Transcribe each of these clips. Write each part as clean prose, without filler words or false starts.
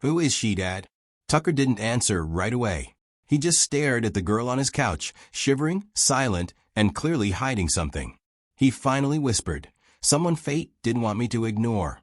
"Who is she, Dad?" Tucker didn't answer right away. He just stared at the girl on his couch, shivering, silent, and clearly hiding something. He finally whispered, "Someone fate didn't want me to ignore."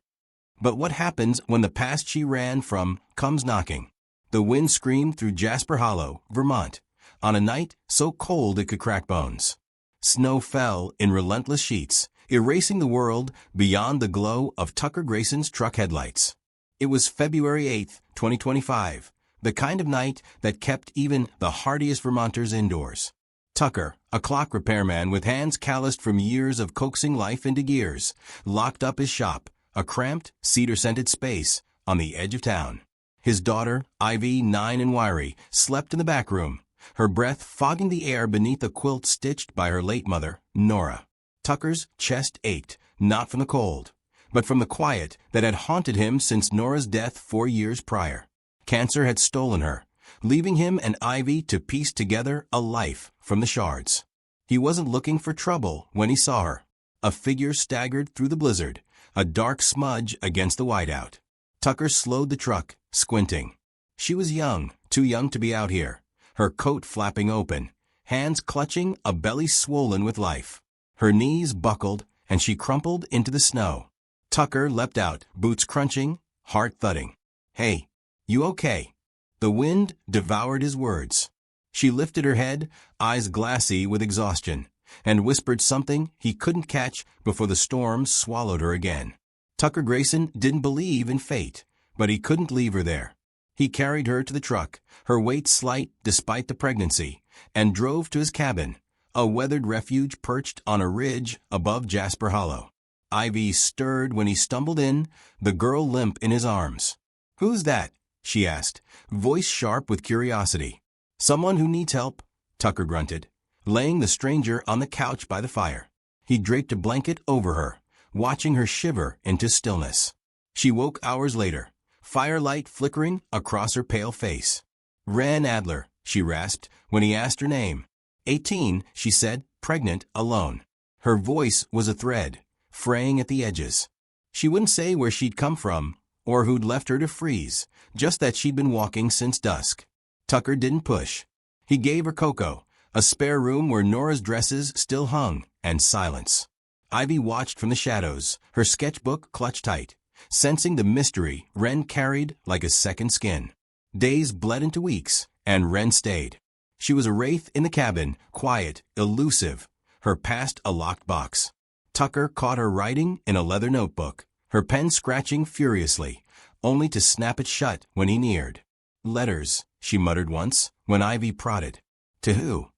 But what happens when the past she ran from comes knocking? The wind screamed through Jasper Hollow, Vermont, on a night so cold it could crack bones. Snow fell in relentless sheets, erasing the world beyond the glow of Tucker Grayson's truck headlights. It was February 8, 2025, the kind of night that kept even the hardiest Vermonters indoors. Tucker, a clock repairman with hands calloused from years of coaxing life into gears, locked up his shop, a cramped, cedar-scented space on the edge of town. His daughter, Ivy, 9 and wiry, slept in the back room, her breath fogging the air beneath a quilt stitched by her late mother, Nora. Tucker's chest ached, not from the cold, but from the quiet that had haunted him since Nora's death 4 years prior. Cancer had stolen her, leaving him and Ivy to piece together a life from the shards. He wasn't looking for trouble when he saw her. A figure staggered through the blizzard, a dark smudge against the whiteout. Tucker slowed the truck, squinting. She was young, too young to be out here, her coat flapping open, hands clutching a belly swollen with life. Her knees buckled, and she crumpled into the snow. Tucker leapt out, boots crunching, heart thudding. "Hey, you okay?" The wind devoured his words. She lifted her head, eyes glassy with exhaustion, and whispered something he couldn't catch before the storm swallowed her again. Tucker Grayson didn't believe in fate, but he couldn't leave her there. He carried her to the truck, her weight slight despite the pregnancy, and drove to his cabin, a weathered refuge perched on a ridge above Jasper Hollow. Ivy stirred when he stumbled in, the girl limp in his arms. "Who's that?" she asked, voice sharp with curiosity. "Someone who needs help," Tucker grunted, laying the stranger on the couch by the fire. He draped a blanket over her, watching her shiver into stillness. She woke hours later, firelight flickering across her pale face. "Ren Adler," she rasped when he asked her name. 18, she said, pregnant, alone. Her voice was a thread, fraying at the edges. She wouldn't say where she'd come from, or who'd left her to freeze, just that she'd been walking since dusk. Tucker didn't push. He gave her cocoa, a spare room where Nora's dresses still hung, and silence. Ivy watched from the shadows, her sketchbook clutched tight, sensing the mystery Ren carried like a second skin. Days bled into weeks, and Ren stayed. She was a wraith in the cabin, quiet, elusive, her past a locked box. Tucker caught her writing in a leather notebook, her pen scratching furiously, only to snap it shut when he neared. "Letters," she muttered once, when Ivy prodded. "To who?"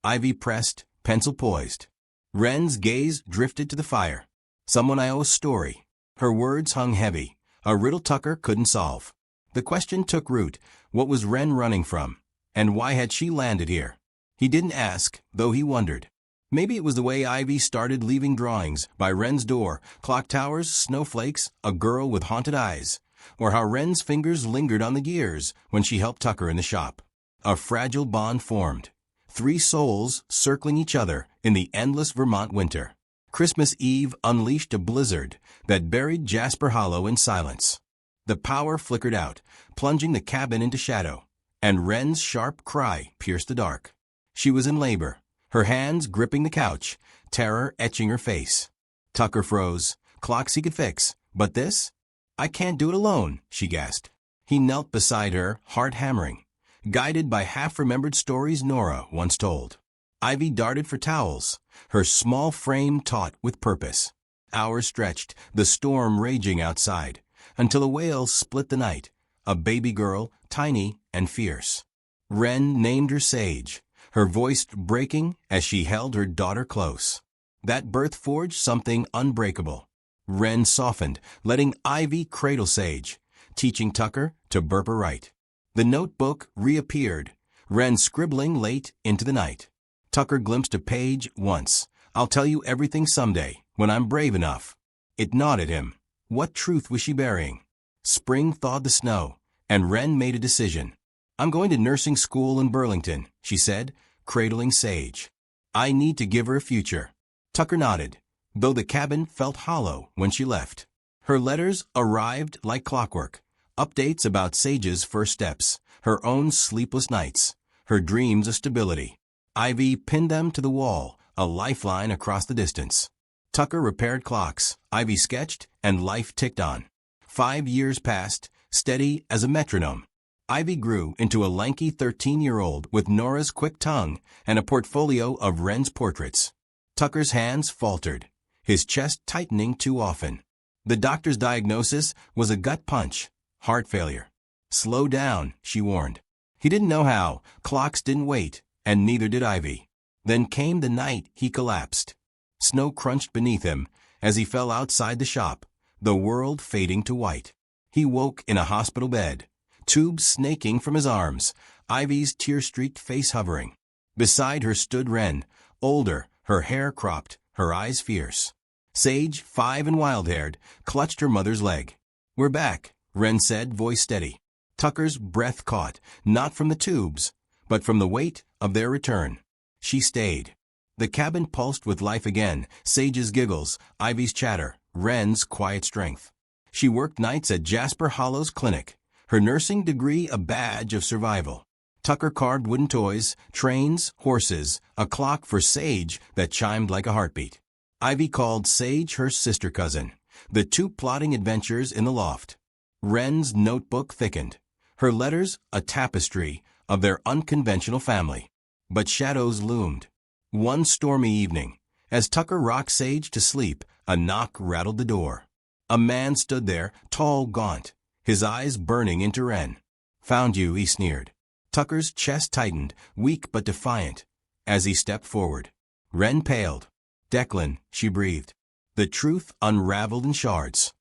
Ivy pressed, pencil poised. Ren's gaze drifted to the fire. "Someone I owe a story." Her words hung heavy, a riddle Tucker couldn't solve. The question took root. What was Ren running from? And why had she landed here? He didn't ask, though he wondered. Maybe it was the way Ivy started leaving drawings by Ren's door, clock towers, snowflakes, a girl with haunted eyes, or how Ren's fingers lingered on the gears when she helped Tucker in the shop. A fragile bond formed. 3 souls circling each other in the endless Vermont winter. Christmas Eve unleashed a blizzard that buried Jasper Hollow in silence. The power flickered out, plunging the cabin into shadow, and Ren's sharp cry pierced the dark. She was in labor, her hands gripping the couch, terror etching her face. Tucker froze. Clocks he could fix, but this? "I can't do it alone," she gasped. He knelt beside her, heart hammering, guided by half-remembered stories Nora once told. Ivy darted for towels, her small frame taut with purpose. Hours stretched, the storm raging outside, until a wail split the night, a baby girl, tiny and fierce. Ren named her Sage, her voice breaking as she held her daughter close. That birth forged something unbreakable. Ren softened, letting Ivy cradle Sage, teaching Tucker to burp her right. The notebook reappeared, Ren scribbling late into the night. Tucker glimpsed a page once. "I'll tell you everything someday, when I'm brave enough." It gnawed at him. What truth was she burying? Spring thawed the snow, and Ren made a decision. "I'm going to nursing school in Burlington," she said, cradling Sage. "I need to give her a future." Tucker nodded, though the cabin felt hollow when she left. Her letters arrived like clockwork, Updates about Sage's first steps, her own sleepless nights, her dreams of stability. Ivy pinned them to the wall, a lifeline across the distance. Tucker repaired clocks, Ivy sketched, and life ticked on. 5 years passed, steady as a metronome. Ivy grew into a lanky 13-year-old with Nora's quick tongue and a portfolio of Wren's portraits. Tucker's hands faltered, his chest tightening too often. The doctor's diagnosis was a gut punch, heart failure. Slow down, she warned. He didn't know how. Clocks didn't wait, and neither did Ivy. Then came the night he collapsed. Snow crunched beneath him as he fell outside the shop, the world fading to white. He woke in a hospital bed, tubes snaking from his arms, Ivy's tear-streaked face hovering. Beside her stood Wren, older, her hair cropped, her eyes fierce. Sage, 5 and wild-haired, clutched her mother's leg. "We're back," Wren said, voice steady. Tucker's breath caught, not from the tubes, but from the weight of their return. She stayed. The cabin pulsed with life again, Sage's giggles, Ivy's chatter, Wren's quiet strength. She worked nights at Jasper Hollow's clinic, her nursing degree a badge of survival. Tucker carved wooden toys, trains, horses, a clock for Sage that chimed like a heartbeat. Ivy called Sage her sister cousin, the two plotting adventures in the loft. Wren's notebook thickened, her letters a tapestry of their unconventional family. But shadows loomed. One stormy evening, as Tucker rocked Sage to sleep, a knock rattled the door. A man stood there, tall, gaunt, his eyes burning into Wren. "Found you," he sneered. Tucker's chest tightened, weak but defiant, as he stepped forward. Wren paled. "Declan," she breathed. The truth unraveled in shards.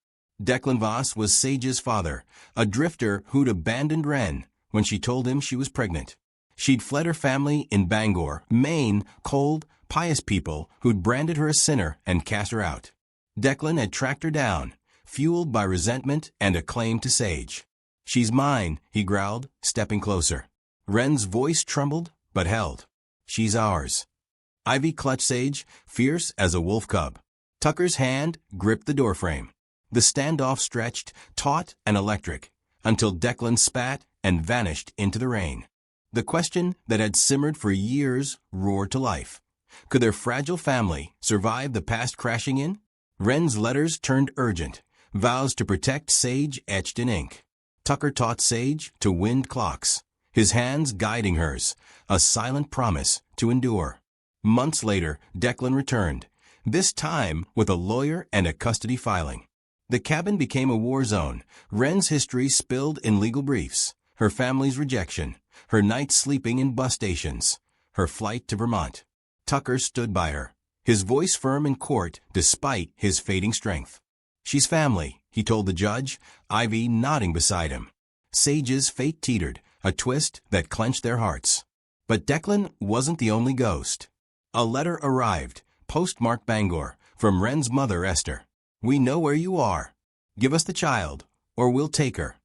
Declan Voss was Sage's father, a drifter who'd abandoned Wren when she told him she was pregnant. She'd fled her family in Bangor, Maine, cold, pious people who'd branded her a sinner and cast her out. Declan had tracked her down, fueled by resentment and a claim to Sage. "She's mine," he growled, stepping closer. Wren's voice trembled, but held. "She's ours." Ivy clutched Sage, fierce as a wolf cub. Tucker's hand gripped the doorframe. The standoff stretched, taut and electric, until Declan spat and vanished into the rain. The question that had simmered for years roared to life. Could their fragile family survive the past crashing in? Wren's letters turned urgent, vows to protect Sage etched in ink. Tucker taught Sage to wind clocks, his hands guiding hers, a silent promise to endure. Months later, Declan returned, this time with a lawyer and a custody filing. The cabin became a war zone, Wren's history spilled in legal briefs, her family's rejection, her nights sleeping in bus stations, her flight to Vermont. Tucker stood by her, his voice firm in court despite his fading strength. "She's family," he told the judge, Ivy nodding beside him. Sage's fate teetered, a twist that clenched their hearts. But Declan wasn't the only ghost. A letter arrived, postmarked Bangor, from Wren's mother, Esther. "We know where you are. Give us the child, or we'll take her."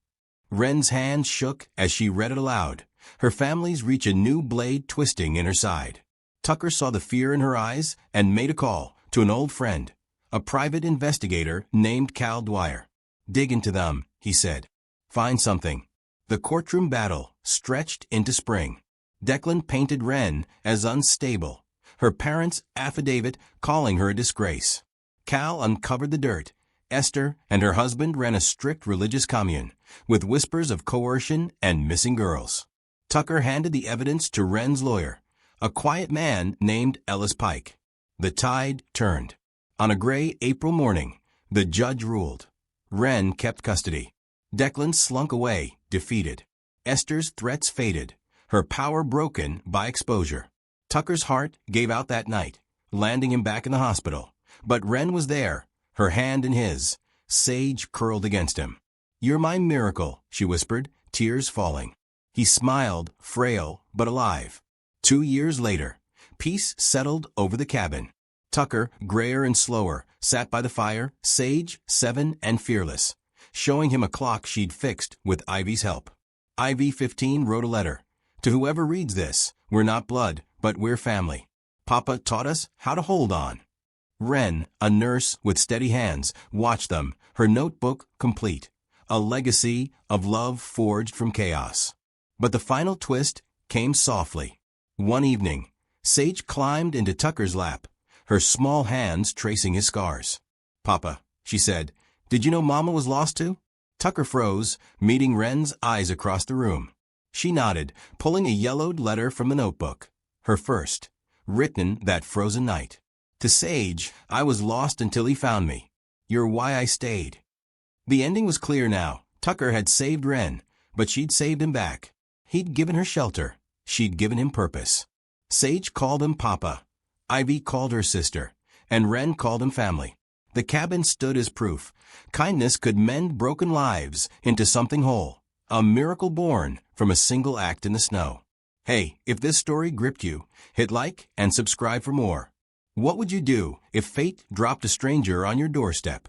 Wren's hand shook as she read it aloud, her family's reach a new blade twisting in her side. Tucker saw the fear in her eyes and made a call to an old friend, a private investigator named Cal Dwyer. "Dig into them," he said. "Find something." The courtroom battle stretched into spring. Declan painted Wren as unstable, her parents' affidavit calling her a disgrace. Cal uncovered the dirt. Esther and her husband ran a strict religious commune, with whispers of coercion and missing girls. Tucker handed the evidence to Wren's lawyer, a quiet man named Ellis Pike. The tide turned. On a gray April morning, the judge ruled. Wren kept custody. Declan slunk away, defeated. Esther's threats faded, her power broken by exposure. Tucker's heart gave out that night, landing him back in the hospital. But Wren was there, her hand in his. Sage curled against him. "You're my miracle," she whispered, tears falling. He smiled, frail but alive. 2 years later, peace settled over the cabin. Tucker, grayer and slower, sat by the fire, Sage, 7 and fearless, showing him a clock she'd fixed with Ivy's help. Ivy, 15, wrote a letter. "To whoever reads this, we're not blood, but we're family. Papa taught us how to hold on." Wren, a nurse with steady hands, watched them, her notebook complete. a legacy of love forged from chaos. But the final twist came softly. One evening, Sage climbed into Tucker's lap, her small hands tracing his scars. "Papa," she said, "did you know Mama was lost too?" Tucker froze, meeting Wren's eyes across the room. She nodded, pulling a yellowed letter from the notebook. Her first, written that frozen night. "To Sage, I was lost until he found me. You're why I stayed." The ending was clear now. Tucker had saved Wren, but she'd saved him back. He'd given her shelter. She'd given him purpose. Sage called him Papa. Ivy called her sister. And Wren called him family. The cabin stood as proof. Kindness could mend broken lives into something whole. A miracle born from a single act in the snow. Hey, if this story gripped you, hit like and subscribe for more. What would you do if fate dropped a stranger on your doorstep?